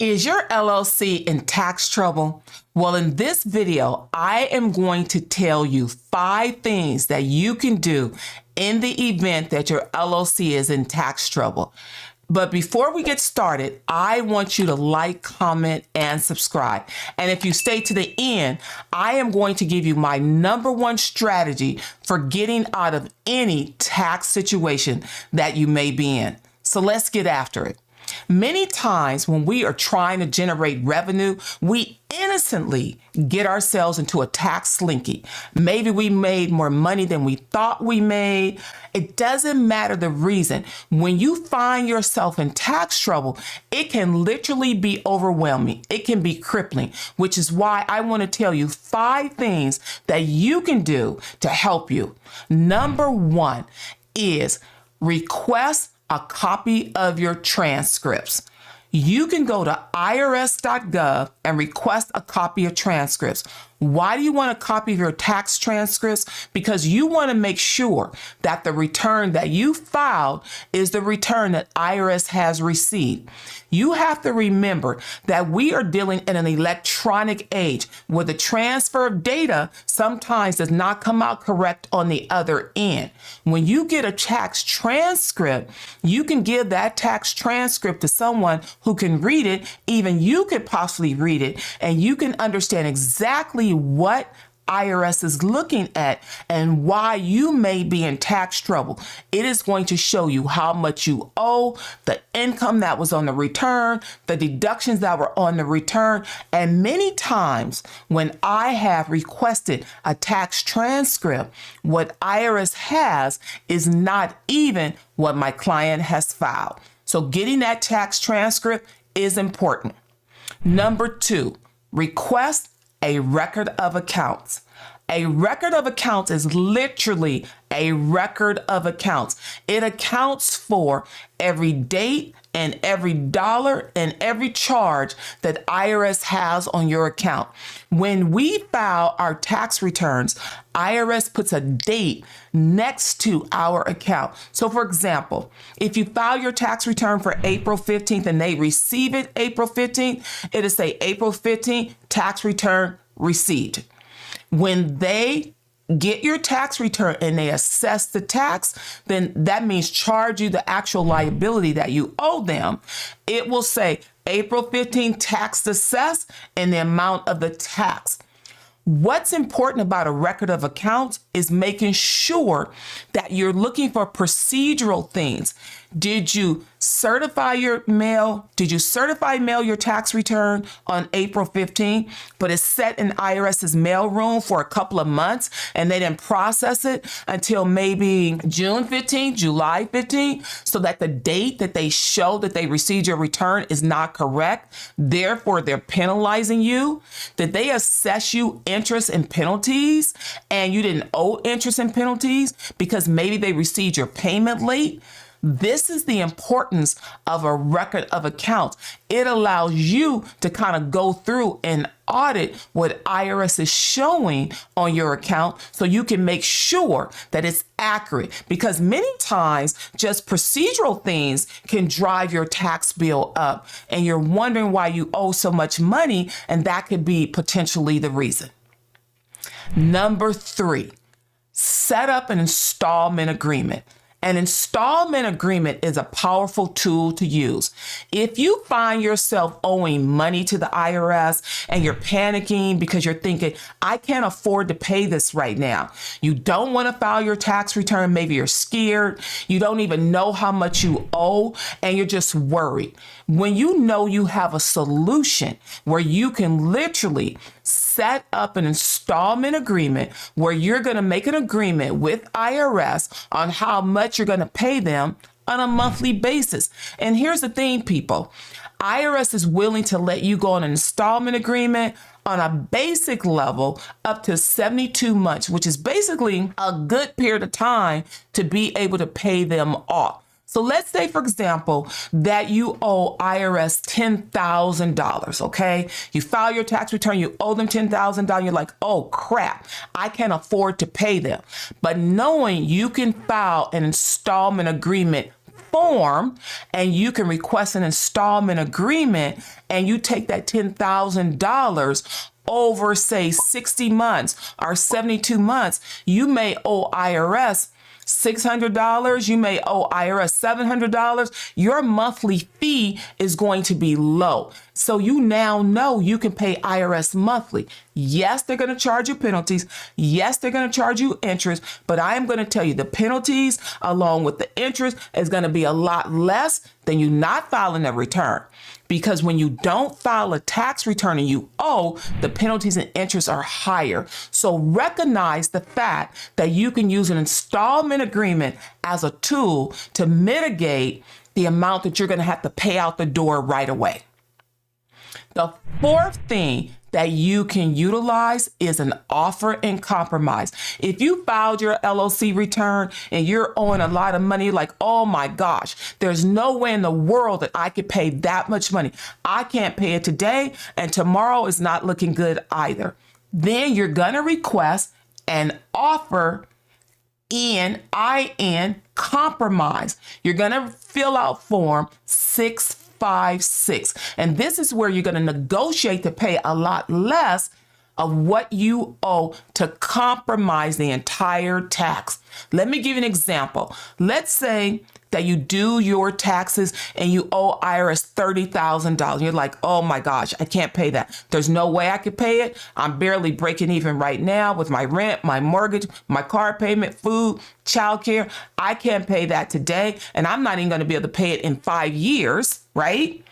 Is your LLC in tax trouble? Well, in this video, I am going to tell you 5 things that you can do in the event that your LLC is in tax trouble. But before we get started, I want you to like, comment, and subscribe. And if you stay to the end, I am going to give you my #1 strategy for getting out of any tax situation that you may be in. So let's get after it. Many times when we are trying to generate revenue, we innocently get ourselves into a tax slinky. Maybe we made more money than we thought we made. It doesn't matter the reason. When you find yourself in tax trouble, it can literally be overwhelming. It can be crippling, which is why I want to tell you 5 things that you can do to help you. #1 is request a copy of your transcripts. You can go to irs.gov and request a copy of transcripts. Why do you want a copy of your tax transcripts? Because you want to make sure that the return that you filed is the return that IRS has received. You have to remember that we are dealing in an electronic age where the transfer of data sometimes does not come out correct on the other end. When you get a tax transcript, you can give that tax transcript to someone who can read it. Even you could possibly read it, and you can understand exactly what IRS is looking at and why you may be in tax trouble. It is going to show you how much you owe, the income that was on the return, the deductions that were on the return. And many times when I have requested a tax transcript, what IRS has is not even what my client has filed. So getting that tax transcript is important. #2, request a record of accounts. A record of accounts is literally a record of accounts. It accounts for every date and every dollar and every charge that IRS has on your account. When we file our tax returns, IRS puts a date next to our account. So for example, if you file your tax return for April 15th and they receive it April 15th, it'll say April 15th, tax return received. When they get your tax return and they assess the tax, then that means charge you the actual liability that you owe them. It will say April 15th tax assessed and the amount of the tax. What's important about a record of accounts is making sure that you're looking for procedural things. Did you certify your mail? Did you certify mail your tax return on April 15th, but it's set in IRS's mail room for a couple of months and they didn't process it until maybe June 15th, July 15th, so that the date that they show that they received your return is not correct. Therefore, they're penalizing you. Did they assess you interest and penalties and you didn't owe interest and penalties because maybe they received your payment late? This is the importance of a record of accounts. It allows you to kind of go through and audit what IRS is showing on your account so you can make sure that it's accurate, because many times just procedural things can drive your tax bill up and you're wondering why you owe so much money, and that could be potentially the reason. #3, set up an installment agreement. An installment agreement is a powerful tool to use. If you find yourself owing money to the IRS and you're panicking because you're thinking, I can't afford to pay this right now. You don't want to file your tax return. Maybe you're scared. You don't even know how much you owe and you're just worried. When you know you have a solution where you can literally set up an installment agreement where you're going to make an agreement with IRS on how much you're going to pay them on a monthly basis. And here's the thing, people. IRS is willing to let you go on an installment agreement on a basic level up to 72 months, which is basically a good period of time to be able to pay them off. So let's say, for example, that you owe IRS $10,000, okay? You file your tax return, you owe them $10,000, you're like, oh crap, I can't afford to pay them. But knowing you can file an installment agreement form and you can request an installment agreement, and you take that $10,000 over, say, 60 months or 72 months, you may owe IRS $600, you may owe IRS $700. Your monthly fee is going to be low. So you now know you can pay IRS monthly. Yes, they're going to charge you penalties. Yes, they're going to charge you interest, but I am going to tell you the penalties along with the interest is going to be a lot less than you not filing a return. Because when you don't file a tax return and you owe, the penalties and interest are higher. So recognize the fact that you can use an installment agreement as a tool to mitigate the amount that you're going to have to pay out the door right away. The fourth thing that you can utilize is an offer and compromise. If you filed your LLC return and you're owing a lot of money, like, oh my gosh, there's no way in the world that I could pay that much money. I can't pay it today, and tomorrow is not looking good either. Then you're going to request an offer in compromise. You're going to fill out form 656. And this is where you're going to negotiate to pay a lot less of what you owe to compromise the entire tax. Let me give you an example. Let's say that you do your taxes and you owe IRS $30,000. You're like, oh my gosh, I can't pay that. There's no way I could pay it. I'm barely breaking even right now with my rent, my mortgage, my car payment, food, childcare. I can't pay that today, and I'm not even going to be able to pay it in 5 years, right?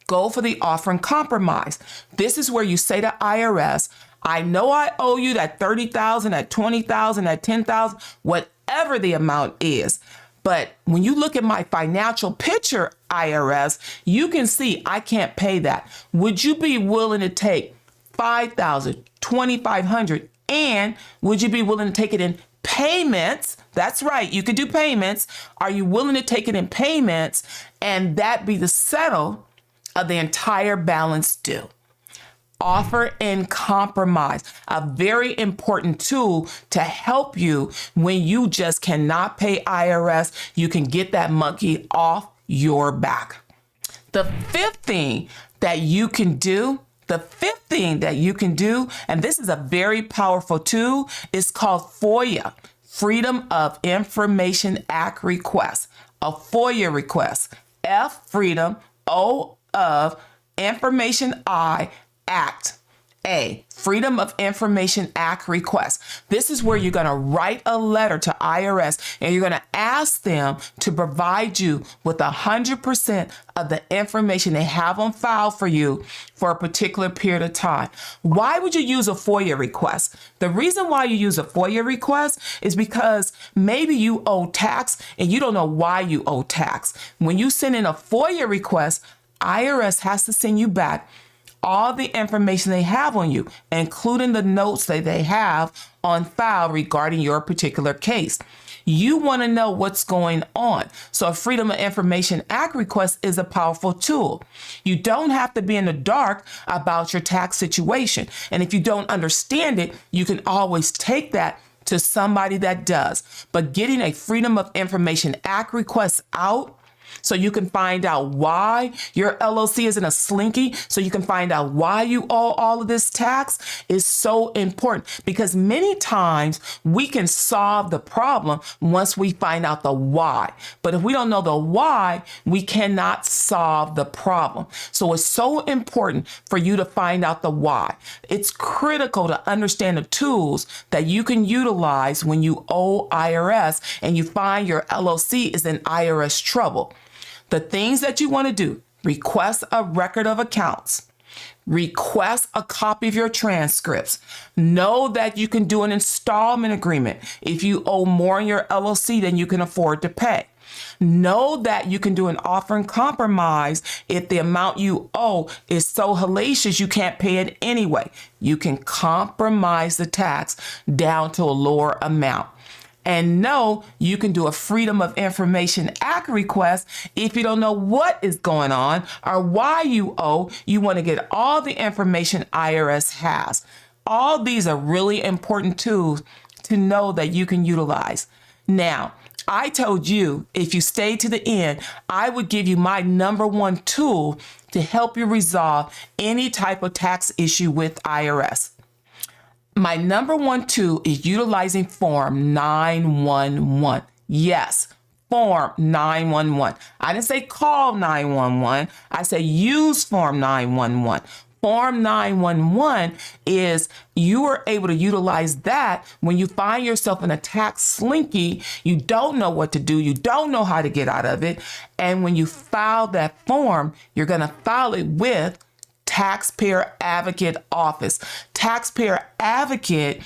Go for the offer and compromise. This is where you say to IRS, I know I owe you that $30,000, that $20,000, that $10,000, whatever the amount is. But when you look at my financial picture, IRS, you can see I can't pay that. Would you be willing to take $5,000, $2,500, and would you be willing to take it in payments? That's right, you could do payments. Are you willing to take it in payments and that be the settle of the entire balance due? Offer and compromise, a very important tool to help you when you just cannot pay IRS. You can get that monkey off your back. The fifth thing that you can do, and this is a very powerful tool, is called FOIA, Freedom of Information Act request. A FOIA request, F freedom, O of information, I Act. A, Freedom of Information Act request. This is where you're going to write a letter to IRS and you're going to ask them to provide you with 100% of the information they have on file for you for a particular period of time. Why would you use a FOIA request? The reason why you use a FOIA request is because maybe you owe tax and you don't know why you owe tax. When you send in a FOIA request, IRS has to send you back all the information they have on you, including the notes that they have on file regarding your particular case. You want to know what's going on. So a Freedom of Information Act request is a powerful tool. You don't have to be in the dark about your tax situation. And if you don't understand it, you can always take that to somebody that does. But getting a Freedom of Information Act request out so you can find out why your LLC is in a slinky, so you can find out why you owe all of this tax is so important, because many times we can solve the problem once we find out the why. But if we don't know the why, we cannot solve the problem. So it's so important for you to find out the why. It's critical to understand the tools that you can utilize when you owe IRS and you find your LLC is in IRS trouble. The things that you want to do: request a record of accounts, request a copy of your transcripts, know that you can do an installment agreement if you owe more in your LLC than you can afford to pay. Know that you can do an offer and compromise if the amount you owe is so hellacious you can't pay it anyway. You can compromise the tax down to a lower amount. And no, you can do a Freedom of Information Act request if you don't know what is going on or why you owe. You want to get all the information IRS has. All these are really important tools to know that you can utilize. Now, I told you if you stay to the end, I would give you my number one tool to help you resolve any type of tax issue with IRS. My number one tool is utilizing Form 911. Yes, Form 911. I didn't say call 911. I said use Form 911. Form 911 is you are able to utilize that when you find yourself in a tax slinky, you don't know what to do, you don't know how to get out of it. And when you file that form, you're going to file it with Taxpayer Advocate Office. Taxpayer Advocate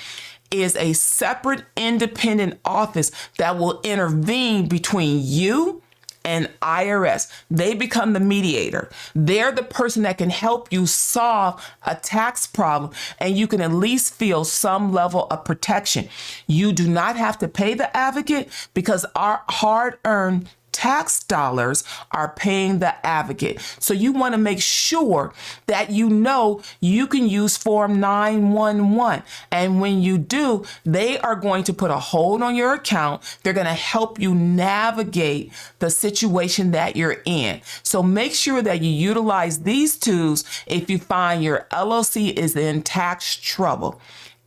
is a separate independent office that will intervene between you and IRS. They become the mediator. They're the person that can help you solve a tax problem, and you can at least feel some level of protection. You do not have to pay the advocate because our hard-earned tax dollars are paying the advocate. So you want to make sure that you know you can use Form 911. And when you do, they are going to put a hold on your account. They're going to help you navigate the situation that you're in. So make sure that you utilize these tools if you find your LLC is in tax trouble.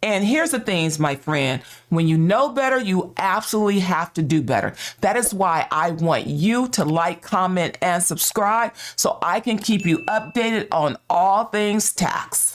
And here's the things, my friend, when you know better, you absolutely have to do better. That is why I want you to like, comment, and subscribe so I can keep you updated on all things tax.